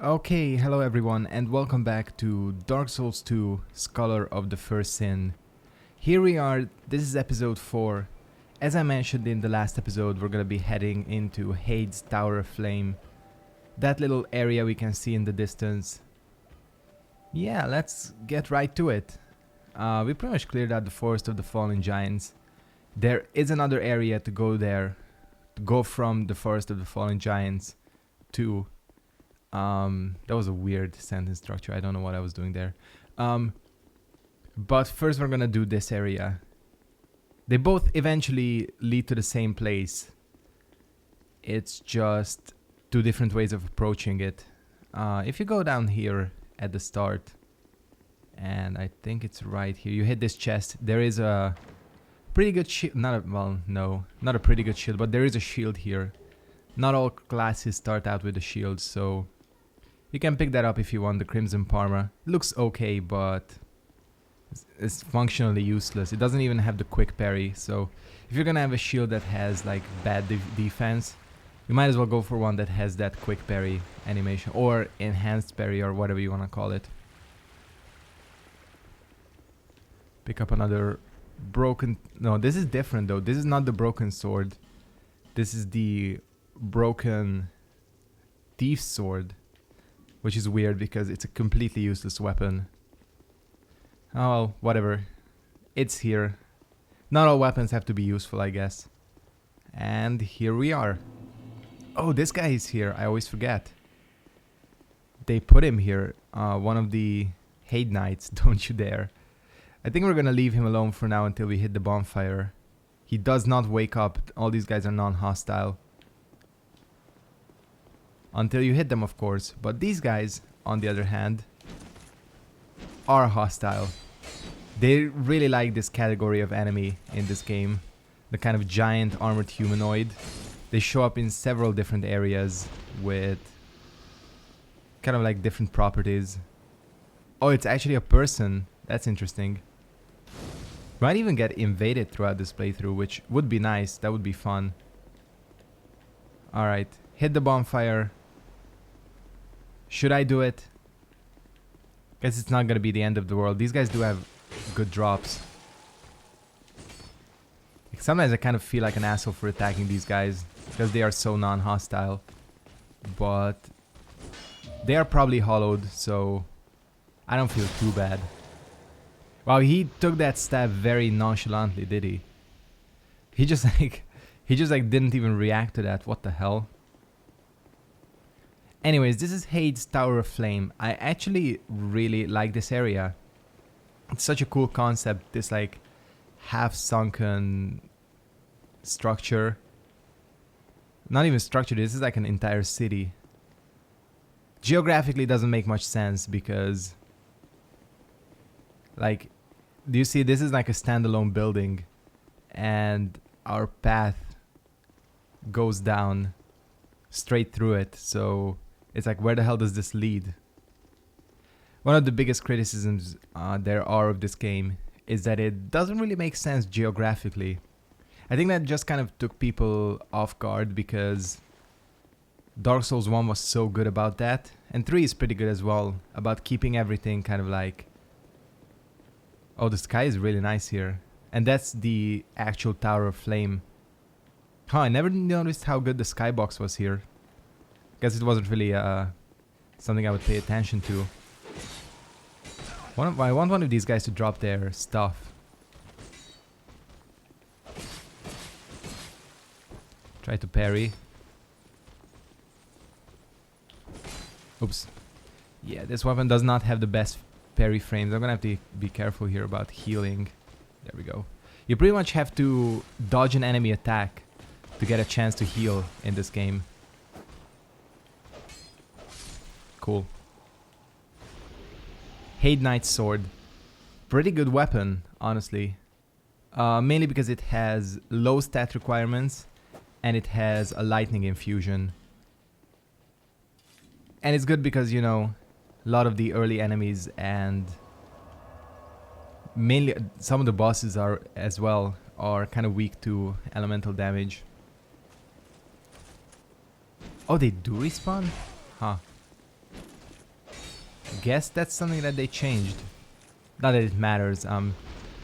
Okay, hello everyone and welcome back to Dark Souls 2 Scholar of the First Sin. Here we are, this is episode 4. As I mentioned in the last episode, we're gonna be heading into Hades Tower of Flame. That little area we can see in the distance. Yeah, let's get right to it. We pretty much cleared out the Forest of the Fallen Giants. There is another area to go there, to go from the Forest of the Fallen Giants to that was a weird sentence structure. I don't know what I was doing there. But first we're gonna do this area. They both eventually lead to the same place. It's just two different ways of approaching it. If you go down here at the start, and I think it's right here, you hit this chest. There is a pretty good shield. Not a pretty good shield, but there is a shield here. Not all classes start out with a shield, so you can pick that up if you want. The Crimson Parma looks okay, but it's functionally useless. It doesn't even have the quick parry, so if you're gonna have a shield that has like bad defense, you might as well go for one that has that quick parry animation, or enhanced parry, or whatever you want to call it. Pick up another broken... No, this is different though. This is not the broken sword. This is the broken thief's sword, which is weird because it's a completely useless weapon. Oh well, whatever. It's here. Not all weapons have to be useful, I guess. And here we are. Oh, this guy is here. I always forget. They put him here. One of the Hate Knights. Don't you dare. I think we're gonna leave him alone for now until we hit the bonfire. He does not wake up. All these guys are non-hostile. Until you hit them, of course. But these guys, on the other hand, are hostile. They really like this category of enemy in this game. The kind of giant armored humanoid. They show up in several different areas with kind of like different properties. Oh, it's actually a person. That's interesting. Might even get invaded throughout this playthrough, which would be nice. That would be fun. Alright, hit the bonfire. Should I do it? Guess it's not gonna be the end of the world. These guys do have good drops. Like, sometimes I kind of feel like an asshole for attacking these guys because they are so non-hostile. But they are probably hollowed, so I don't feel too bad. Wow, he took that stab very nonchalantly, did he? He just like didn't even react to that. What the hell? Anyways, this is Hades Tower of Flame. I actually really like this area. It's such a cool concept, this like half-sunken structure. Not even structure, this is like an entire city. Geographically doesn't make much sense because, like, do you see, this is like a standalone building and our path goes down straight through it, so it's like, where the hell does this lead? One of the biggest criticisms there are of this game is that it doesn't really make sense geographically. I think that just kind of took people off guard because Dark Souls 1 was so good about that, and 3 is pretty good as well, about keeping everything kind of like... Oh, the sky is really nice here. And that's the actual Tower of Flame. Huh, I never noticed how good the skybox was here. Guess it wasn't really something I would pay attention to. I want one of these guys to drop their stuff. Try to parry. Oops. Yeah, this weapon does not have the best parry frames. I'm gonna have to be careful here about healing. There we go. You pretty much have to dodge an enemy attack to get a chance to heal in this game. Cool. Hate Knight's sword. Pretty good weapon, honestly. Mainly because it has low stat requirements and it has a lightning infusion. And it's good because, you know, a lot of the early enemies and mainly some of the bosses are as well are kind of weak to elemental damage. Oh, they do respawn? Huh. guess that's something that they changed. Not that it matters. I'm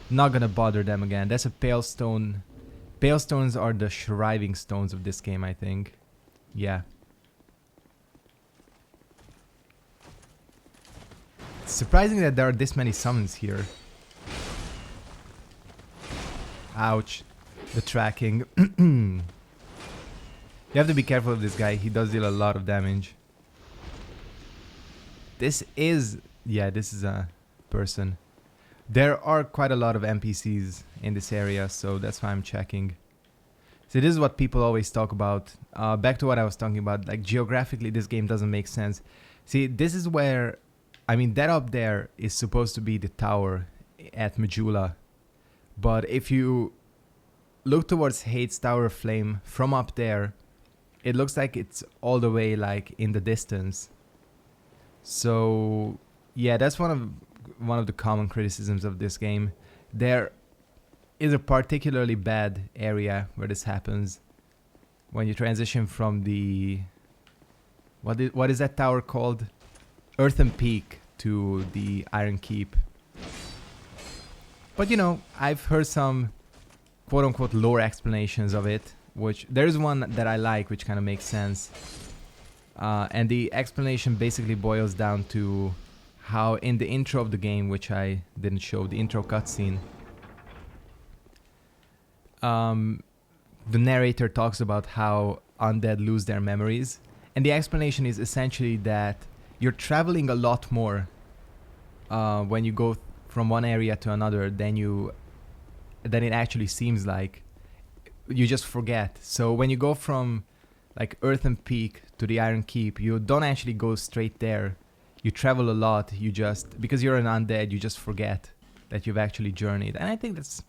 not gonna bother them again. That's a pale stone. Pale stones are the shriving stones of this game, I think. Yeah. It's surprising that there are this many summons here. Ouch. The tracking. You have to be careful of this guy. He does deal a lot of damage. This is... yeah, this is a person. There are quite a lot of NPCs in this area, so that's why I'm checking. So this is what people always talk about. Back to what I was talking about, like geographically this game doesn't make sense. See, this is where... I mean, that up there is supposed to be the tower at Majula. But if you look towards Hades Tower of Flame from up there, it looks like it's all the way like in the distance. So yeah, that's one of the common criticisms of this game. There is a particularly bad area where this happens when you transition from the what is that tower called? Earthen Peak to the Iron Keep. But you know, I've heard some quote-unquote lore explanations of it, which there's one that I like, which kind of makes sense. And the explanation basically boils down to how in the intro of the game, which I didn't show, the intro cutscene, the narrator talks about how undead lose their memories. And the explanation is essentially that you're traveling a lot more when you go from one area to another than it actually seems like. You just forget. So when you go from like Earthen Peak to the Iron Keep, you don't actually go straight there. You travel a lot. You just, because you're an undead, you just forget that you've actually journeyed. And I think that's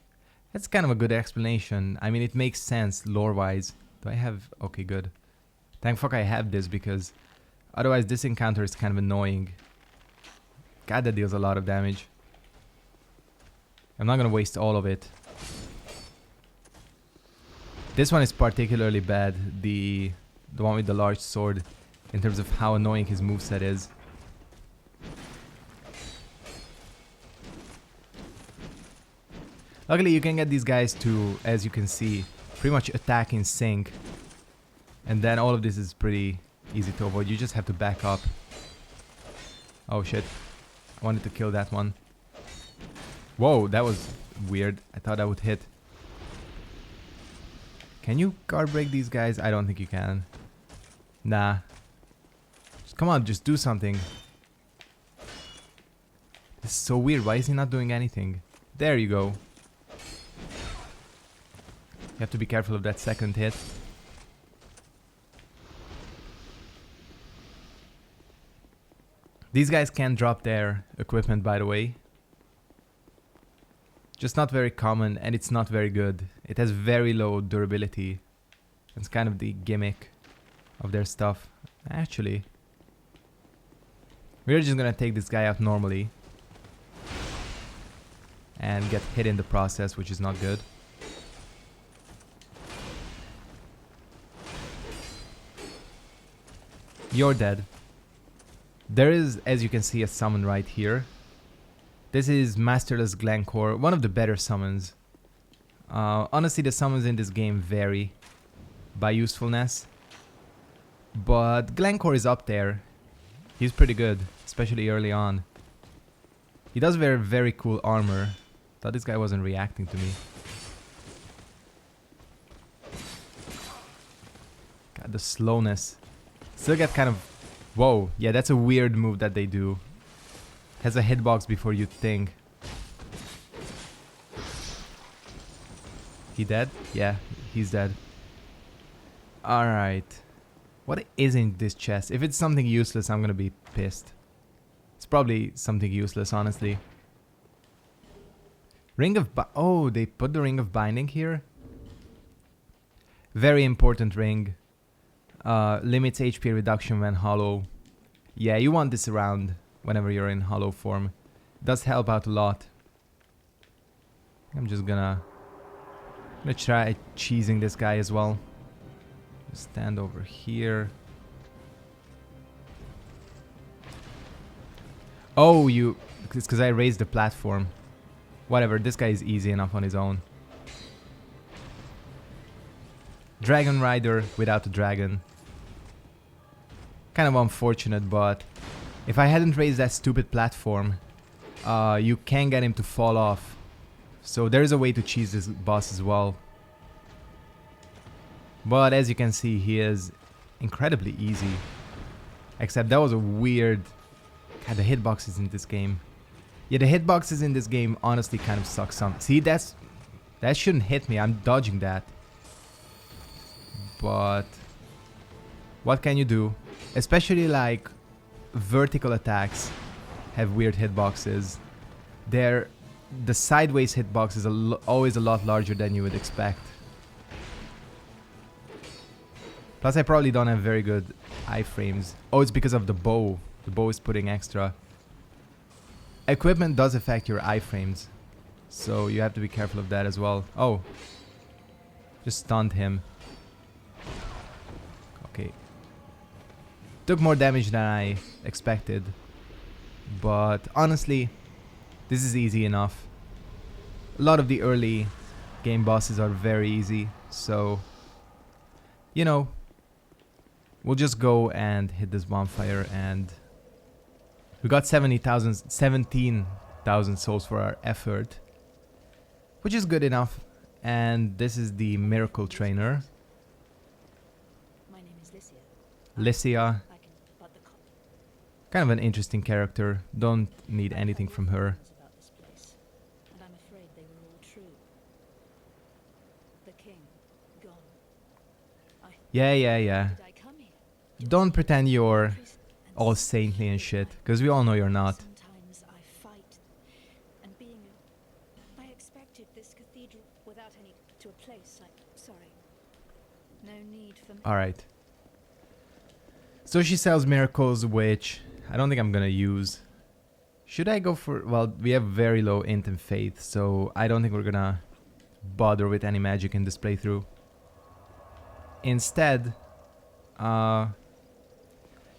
kind of a good explanation. I mean, it makes sense lore-wise. Do I have... okay, good. Thank fuck I have this, because otherwise this encounter is kind of annoying. God, that deals a lot of damage. I'm not gonna waste all of it. This one is particularly bad, the one with the large sword, in terms of how annoying his moveset is. Luckily you can get these guys to, as you can see, pretty much attack in sync. And then all of this is pretty easy to avoid. You just have to back up. Oh shit. I wanted to kill that one. Whoa, that was weird. I thought I would hit. Can you guard break these guys? I don't think you can. Nah. Just, come on, just do something. This is so weird. Why is he not doing anything? There you go. You have to be careful of that second hit. These guys can drop their equipment, by the way. Just not very common, and it's not very good. It has very low durability. It's kind of the gimmick of their stuff. Actually, we're just gonna take this guy out normally and get hit in the process, which is not good. You're dead. There is, as you can see, a summon right here. This is Masterless Glencore, one of the better summons. Honestly, the summons in this game vary by usefulness. But Glencore is up there. He's pretty good, especially early on. He does wear very cool armor. Thought this guy wasn't reacting to me. God, the slowness. Still get kind of... whoa, yeah, that's a weird move that they do. Has a hitbox before you think. He dead? Yeah, he's dead. Alright. What is in this chest? If it's something useless, I'm gonna be pissed. It's probably something useless, honestly. Ring of oh, they put the Ring of Binding here? Very important ring. Limits HP reduction when hollow. Yeah, you want this around whenever you're in hollow form. Does help out a lot. I'm just gonna try cheesing this guy as well. Just stand over here. Oh, you... It's because I raised the platform. Whatever, this guy is easy enough on his own. Dragon Rider without a dragon. Kind of unfortunate, but if I hadn't raised that stupid platform, you can get him to fall off. So there's a way to cheese this boss as well. But as you can see, he is incredibly easy. Except that was a weird... God, the hitboxes in this game. Yeah, the hitboxes in this game honestly kind of suck some. See, that shouldn't hit me. I'm dodging that. But what can you do? Especially like vertical attacks have weird hitboxes. The sideways hitbox is always a lot larger than you would expect. Plus I probably don't have very good iframes. Oh, it's because of the bow. The bow is putting extra. Equipment does affect your iframes, so you have to be careful of that as well. Oh, just stunned him. Okay. Took more damage than I expected, but honestly, this is easy enough. A lot of the early game bosses are very easy, so you know, we'll just go and hit this bonfire, and we got 17,000 souls for our effort, which is good enough. And this is the Miracle Trainer. My name is Lycia. Lycia. Kind of an interesting character. Don't need anything from her. About this place, and I'm afraid they were all true. The king, gone. Yeah. Did I come here? Don't pretend you're all saintly and shit, because we all know you're not. Sometimes I fight, and I expected this cathedral without any to a place. Sorry. No need for me. Alright. So she sells miracles, which I don't think I'm gonna use. Should I go for... Well, we have very low int and faith, so I don't think we're gonna bother with any magic in this playthrough. Instead,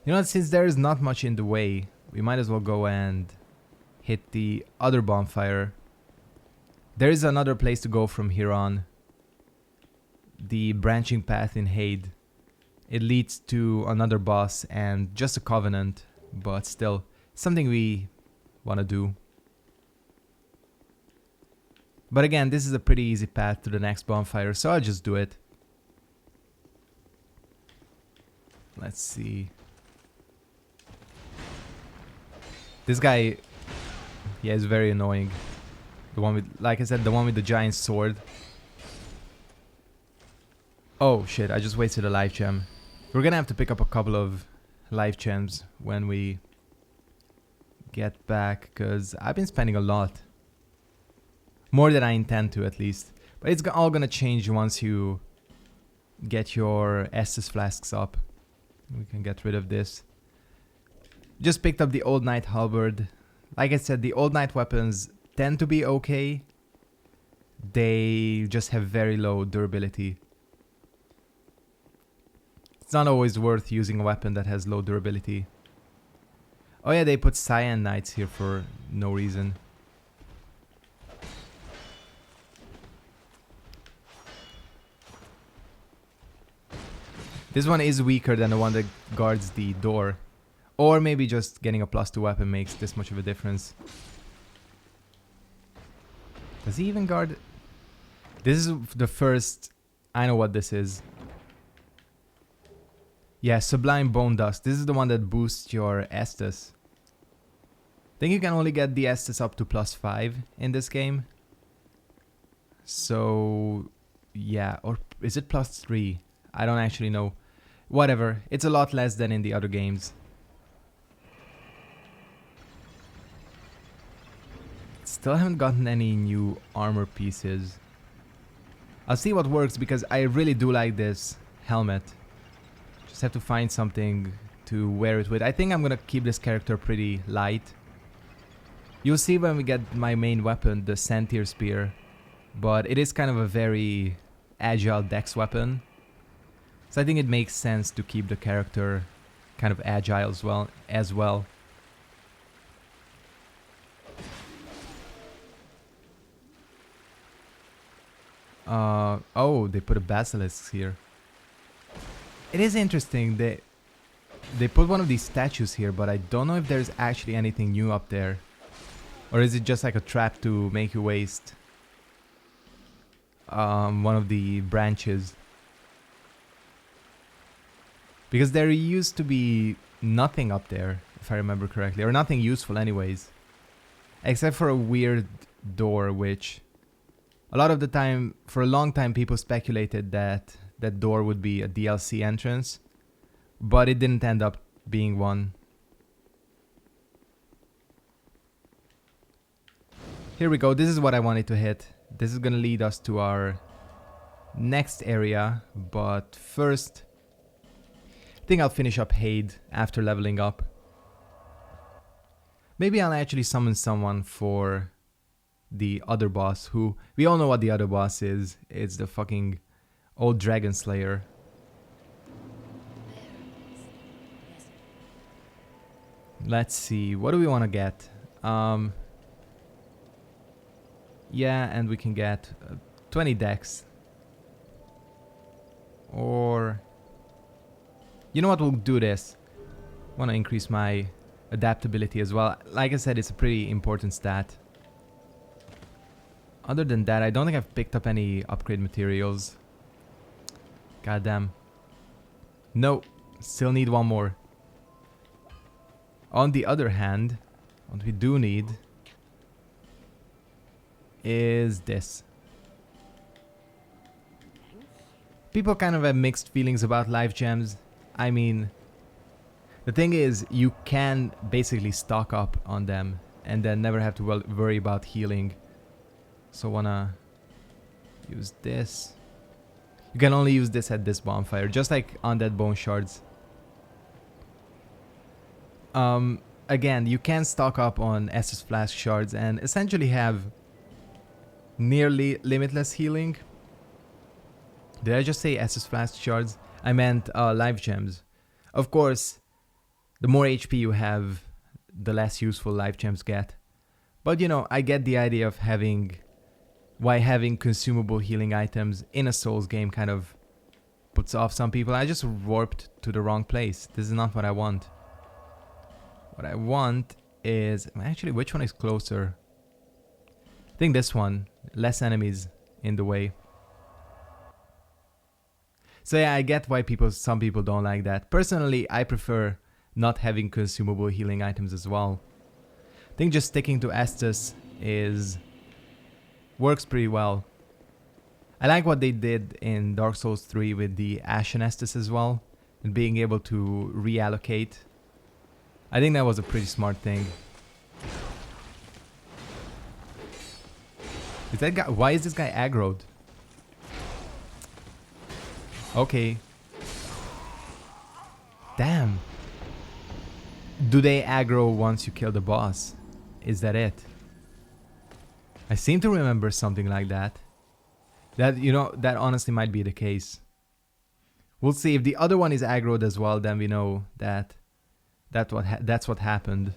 you know, since there is not much in the way, we might as well go and hit the other bonfire. There is another place to go from here on. The branching path in Haid. It leads to another boss and just a covenant, but still something we want to do. But again, this is a pretty easy path to the next bonfire, so I'll just do it. Let's see. This guy, yeah, is very annoying. The one with, like I said, the one with the giant sword. Oh shit, I just wasted a life gem. We're gonna have to pick up a couple of life gems when we get back, because I've been spending a lot. More than I intend to, at least. But it's all gonna change once you get your Estus flasks up. We can get rid of this. Just picked up the Old Knight Halberd. Like I said, the Old Knight weapons tend to be okay. They just have very low durability. It's not always worth using a weapon that has low durability. Oh yeah, they put Cyan Knights here for no reason. This one is weaker than the one that guards the door. Or maybe just getting a +2 weapon makes this much of a difference. Does he even guard? This is the first... I know what this is. Yeah, Sublime Bone Dust. This is the one that boosts your Estus. I think you can only get the Estus up to +5 in this game. So... yeah, or is it +3? I don't actually know. Whatever, it's a lot less than in the other games. Still haven't gotten any new armor pieces. I'll see what works, because I really do like this helmet. Just have to find something to wear it with. I think I'm gonna keep this character pretty light. You'll see when we get my main weapon, the Sentier Spear. But it is kind of a very agile dex weapon. So I think it makes sense to keep the character kind of agile as well. Oh, they put a basilisk here. It is interesting. They put one of these statues here, but I don't know if there's actually anything new up there. Or is it just like a trap to make you waste one of the branches? Because there used to be nothing up there, if I remember correctly. Or nothing useful anyways. Except for a weird door, which a lot of the time, for a long time, people speculated that that door would be a DLC entrance. But it didn't end up being one. Here we go. This is what I wanted to hit. This is gonna lead us to our next area. But first, I think I'll finish up Haid after leveling up. Maybe I'll actually summon someone for the other boss, who we all know what the other boss is. It's the fucking old Dragon Slayer. Let's see, what do we want to get? Yeah, and we can get 20 dex. Or, you know what, we'll do this. Want to increase my adaptability as well. Like I said, it's a pretty important stat. Other than that, I don't think I've picked up any upgrade materials. Goddamn. No, still need one more. On the other hand, what we do need is this. People kind of have mixed feelings about life gems. I mean, the thing is, you can basically stock up on them and then never have to worry about healing. So wanna use this. You can only use this at this bonfire, just like Undead Bone Shards. Again, you can stock up on Estus Flask Shards and essentially have nearly limitless healing. Did I just say Estus Flask Shards? I meant life gems. Of course, the more HP you have, the less useful life gems get. But you know, I get the idea of why having consumable healing items in a Souls game kind of puts off some people. I just warped to the wrong place. This is not what I want. What I want is... Actually, which one is closer? I think this one. Less enemies in the way. So yeah, I get why some people don't like that. Personally, I prefer not having consumable healing items as well. I think just sticking to Estus works pretty well. I like what they did in Dark Souls 3 with the Ashen Estus as well, and being able to reallocate. I think that was a pretty smart thing. Is that guy? Why is this guy aggroed? Okay. Damn. Do they aggro once you kill the boss? Is that it? I seem to remember something like that. That honestly might be the case. We'll see. If the other one is aggroed as well, then we know that's what happened.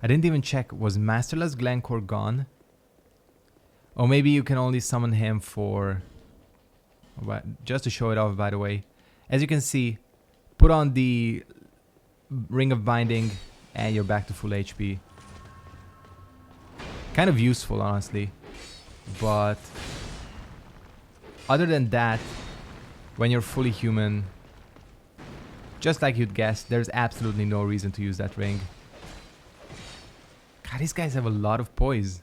I didn't even check. Was Masterless Glencore gone? Or maybe you can only summon him for... Just to show it off, by the way. As you can see, put on the Ring of Binding and you're back to full HP. Kind of useful, honestly. But other than that, when you're fully human, just like you'd guess, there's absolutely no reason to use that ring. God, these guys have a lot of poise.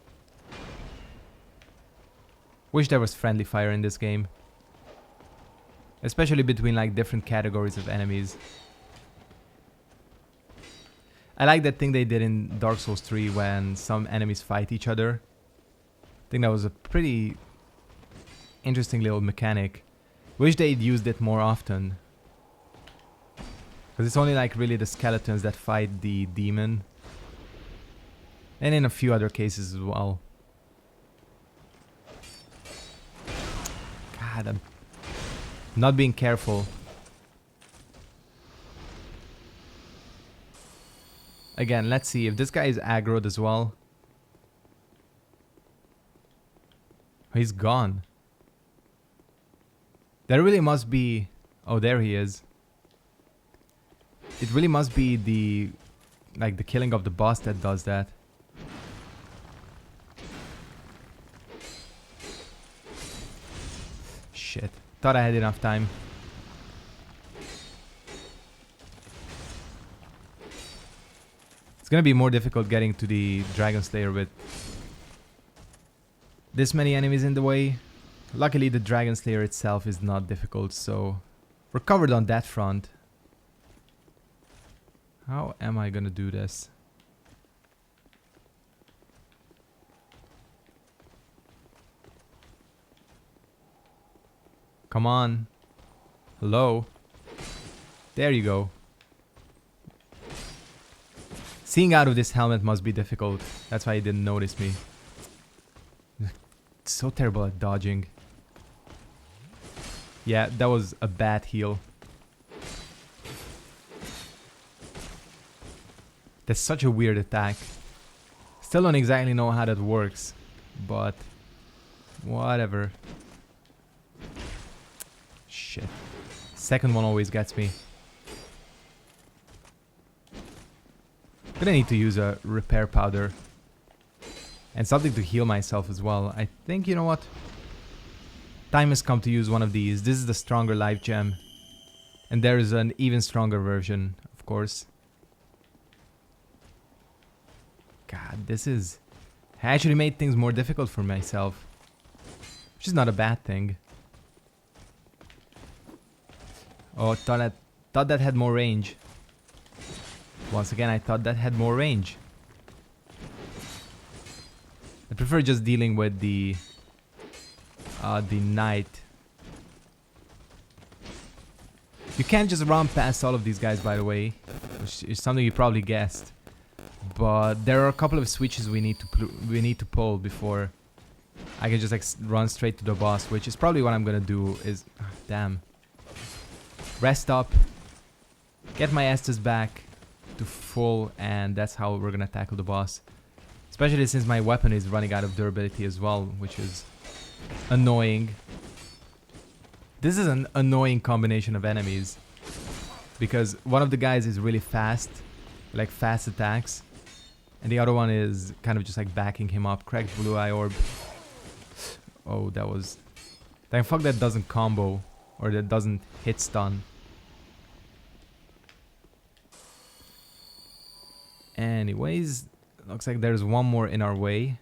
Wish there was friendly fire in this game. Especially between like different categories of enemies. I like that thing they did in Dark Souls 3 when some enemies fight each other. I think that was a pretty interesting little mechanic. Wish they'd used it more often. Because it's only like really the skeletons that fight the demon. And in a few other cases as well. God, I'm not being careful. Again, let's see if this guy is aggroed as well. He's gone. There really must be... Oh, there he is. It really must be the... like the killing of the boss that does that. Shit. Thought I had enough time. It's gonna be more difficult getting to the Dragon Slayer with this many enemies in the way. Luckily the Dragon Slayer itself is not difficult, so we're covered on that front. How am I gonna do this? Come on. Hello? There you go. Seeing out of this helmet must be difficult. That's why he didn't notice me. So terrible at dodging. Yeah, that was a bad heal. That's such a weird attack. Still don't exactly know how that works, but whatever. Shit. Second one always gets me. Gonna need to use a repair powder. And something to heal myself as well. I think, you know what? Time has come to use one of these. This is the stronger life gem. And there is an even stronger version, of course. God, this is... I actually made things more difficult for myself. Which is not a bad thing. Oh, thought that had more range. Once again, I thought that had more range. I prefer just dealing with the knight. You can't just run past all of these guys, by the way, which is something you probably guessed. But there are a couple of switches we need to pull before I can just like run straight to the boss, which is probably what I'm gonna do. Is damn. Rest up, get my Estus back to full, and that's how we're gonna tackle the boss. Especially since my weapon is running out of durability as well, which is annoying. This is an annoying combination of enemies, because one of the guys is really fast, like fast attacks, and the other one is kind of just like backing him up. Cracked blue eye orb. Oh, that was... Thank fuck that doesn't combo, or that doesn't hit stun. Anyways, looks like there's one more in our way.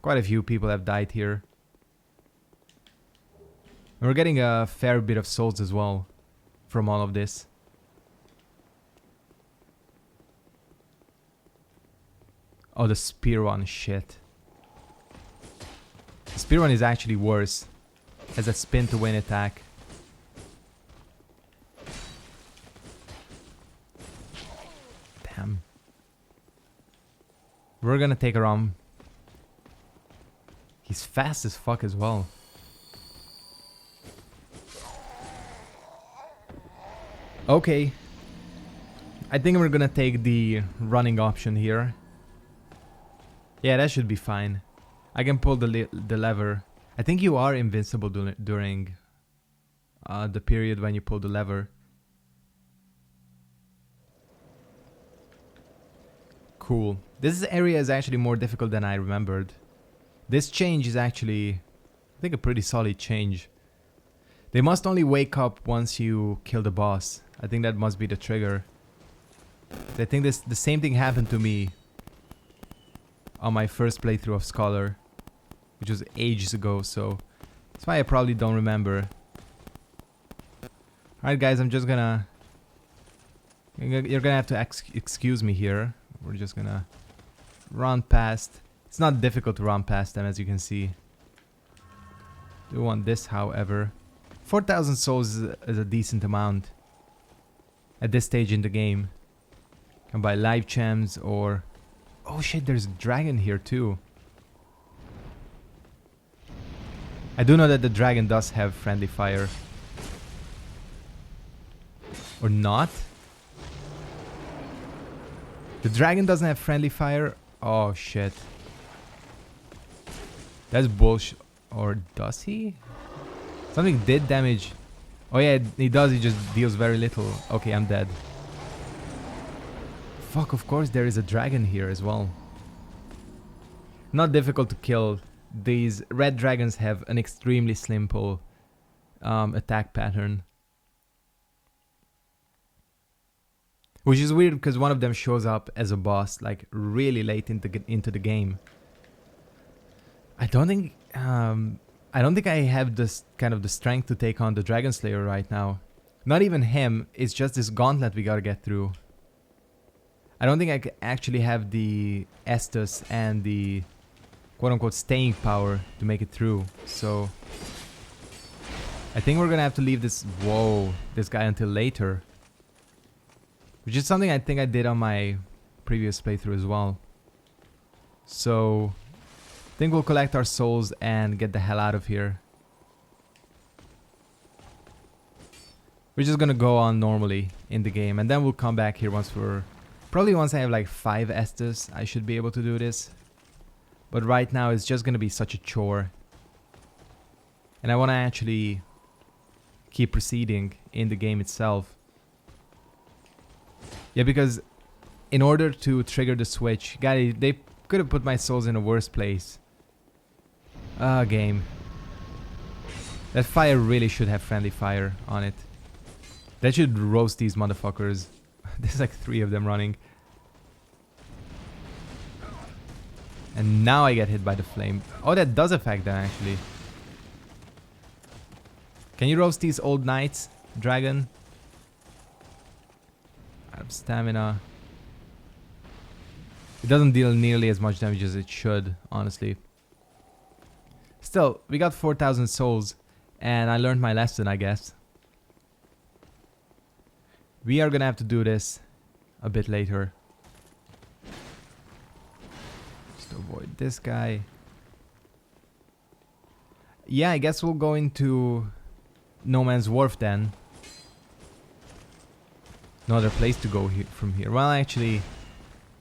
Quite a few people have died here. And we're getting a fair bit of souls as well from all of this. Oh, the spear one, shit. The spear one is actually worse. Has a spin to win attack. Damn. We're gonna take her on. He's fast as fuck as well. Okay. I think we're gonna take the running option here. Yeah, that should be fine. I can pull the lever. I think you are invincible during the period when you pull the lever. Cool. This area is actually more difficult than I remembered. This change is actually, I think, a pretty solid change. They must only wake up once you kill the boss. I think that must be the trigger. I think the same thing happened to me on my first playthrough of Scholar, which was ages ago, so that's why I probably don't remember. Alright guys, I'm just gonna... You're gonna have to excuse me here. We're just gonna run past. It's not difficult to run past them, as you can see. Do want this, however. 4,000 souls is a decent amount at this stage in the game. Can buy life gems or... Oh shit, there's a dragon here too. I do know that the dragon does have friendly fire. Or not? The dragon doesn't have friendly fire? Oh shit. That's bullshit. Or does he? Something did damage. Oh yeah, he does. He just deals very little. Okay, I'm dead. Fuck, of course there is a dragon here as well. Not difficult to kill. These red dragons have an extremely simple attack pattern. Which is weird because one of them shows up as a boss like really late into the game. I don't think I have this kind of the strength to take on the Dragon Slayer right now. Not even him, it's just this gauntlet we gotta get through. I don't think I actually have the Estus and the quote-unquote staying power to make it through. So I think we're gonna have to leave this guy until later. Which is something I think I did on my previous playthrough as well. So I think we'll collect our souls and get the hell out of here. We're just gonna go on normally in the game, and then we'll come back here once I have like 5 Estus, I should be able to do this. But right now it's just gonna be such a chore. And I wanna actually keep proceeding in the game itself. Yeah, because in order to trigger the switch, they could have put my souls in a worse place. Game. That fire really should have friendly fire on it. That should roast these motherfuckers. There's like 3 of them running. And now I get hit by the flame. Oh, that does affect them actually. Can you roast these old knights, dragon? I have stamina. It doesn't deal nearly as much damage as it should, honestly. Still, we got 4,000 souls, and I learned my lesson, I guess. We are gonna have to do this a bit later. Just avoid this guy. Yeah, I guess we'll go into No Man's Wharf then. No other place to go from here. Well, actually,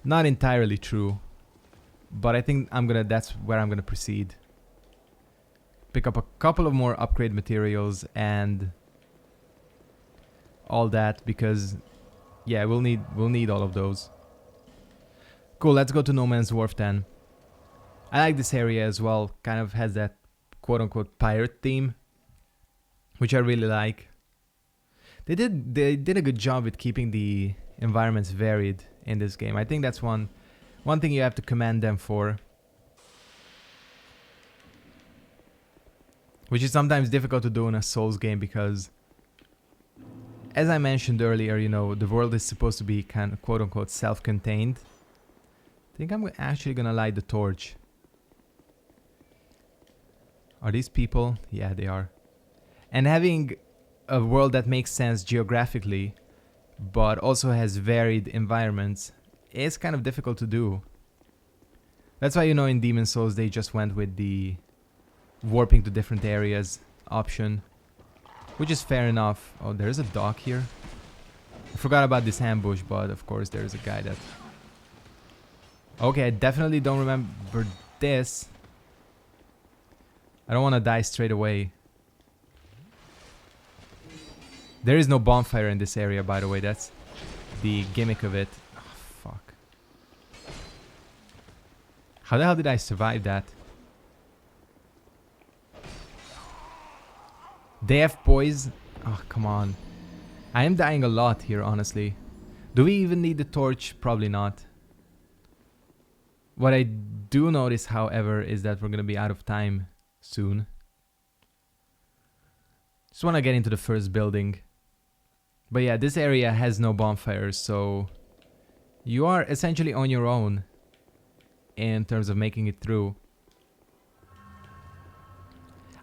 not entirely true. But I think that's where I'm gonna proceed. Pick up a couple of more upgrade materials and all that, because yeah, we'll need all of those. Cool, let's go to No Man's Wharf then. I like this area as well. Kind of has that quote-unquote pirate theme, which I really like. They did a good job with keeping the environments varied in this game. I think that's one thing you have to commend them for. Which is sometimes difficult to do in a Souls game because, as I mentioned earlier, you know, the world is supposed to be kind of quote-unquote self-contained. I think I'm actually gonna light the torch. Are these people? Yeah, they are. And having a world that makes sense geographically, but also has varied environments, is kind of difficult to do. That's why, you know, in Demon's Souls they just went with the warping to different areas option, which is fair enough. Oh, there's a dock here. I forgot about this ambush, but of course there's a guy that... Okay, I definitely don't remember this. I don't want to die straight away. There is no bonfire in this area, by the way. That's the gimmick of it. Oh, fuck. How the hell did I survive that? They have poise. Oh, come on. I am dying a lot here, honestly. Do we even need the torch? Probably not. What I do notice, however, is that we're gonna be out of time soon. Just wanna get into the first building. But yeah, this area has no bonfires, so you are essentially on your own in terms of making it through.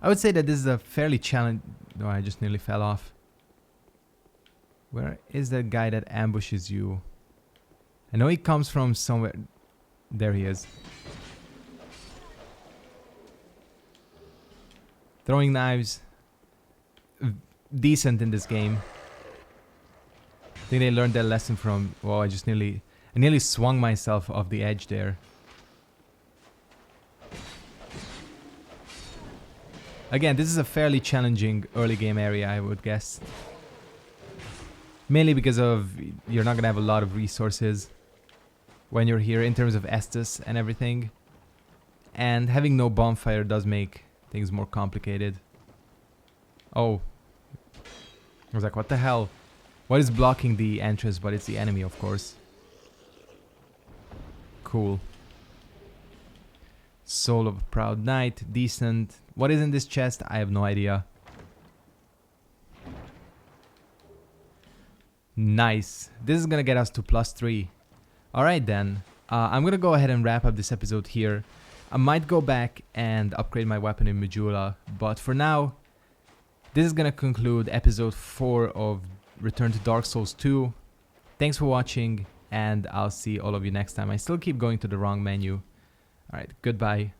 I would say that this is a fairly challenge... No, I just nearly fell off. Where is that guy that ambushes you? I know he comes from somewhere... There he is. Throwing knives. Decent in this game. I think they learned their lesson from... Whoa, I nearly swung myself off the edge there. Again, this is a fairly challenging early game area, I would guess. Mainly because of you're not gonna have a lot of resources when you're here in terms of Estus and everything. And having no bonfire does make things more complicated. Oh. I was like, what the hell? What is blocking the entrance? But it's the enemy, of course. Cool. Soul of a Proud Knight. Decent. What is in this chest? I have no idea. Nice. This is gonna get us to +3. Alright then. I'm gonna go ahead and wrap up this episode here. I might go back and upgrade my weapon in Majula, but for now, this is gonna conclude episode 4 of Return to Dark Souls 2. Thanks for watching, and I'll see all of you next time. I still keep going to the wrong menu. Alright, goodbye.